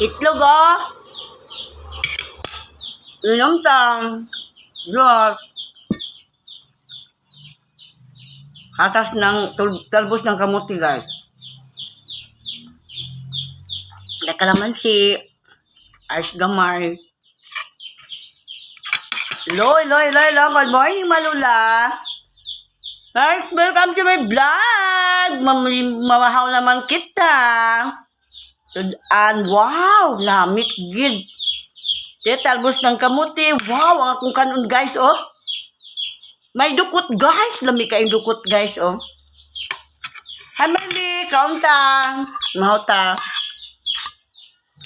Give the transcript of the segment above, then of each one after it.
Itlog, oh. Inom tang. Diyos. Katas ng talbos ng kamuti, guys. Kalamansi. Ice gamay. Loy. Good morning, Malula. Guys, welcome to my vlog. Mamahaw naman kita. And wow, lamit gid. Talbos ng kamuti. Wow, ang akong kanon, guys, oh. May dukot, guys. Lami kayong dukot, guys, oh. Hamali, kauntang. Mahota.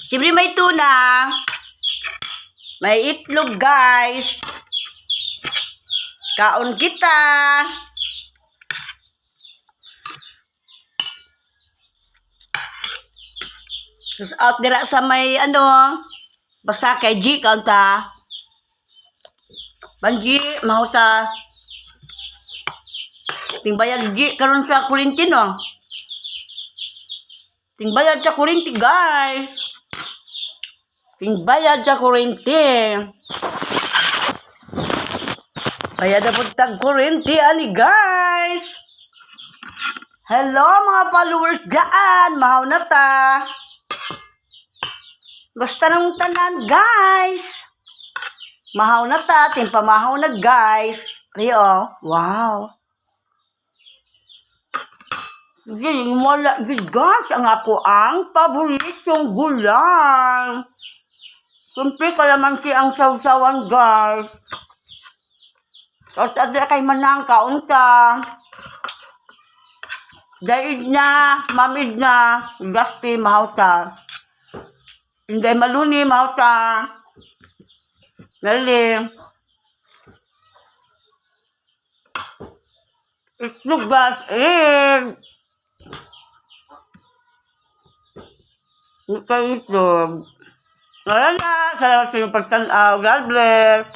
Siyempre may tuna. May itlog, guys. Kaon kita. Tapos out dira sa may basta kay G, kaunta. Banji, mahota. Tingbayad G, karon sa kurinti, no? Tingbayad sa kurinti, guys. Tingbayad sa kurinti. Bayad na po tag kurinti, ani, guys. Hello, mga followers dyan. Mahaw na ta. Basta nang tanan, guys. Mahaw na ta. Timpamahaw na, guys. Rio, wow. Giling wala, guys, ang ako ang paboritong gulay. Siyempre, kalamansi ang sawsawan, guys. Tapos, adra kay manang kaunta. Daig na, mamid na, gasti, mahauta. Hindi maluni, mahauta. Nali. Itlog, guys, Ito itlog. Wala na. Salamat sa inyong pagtanaw. God bless.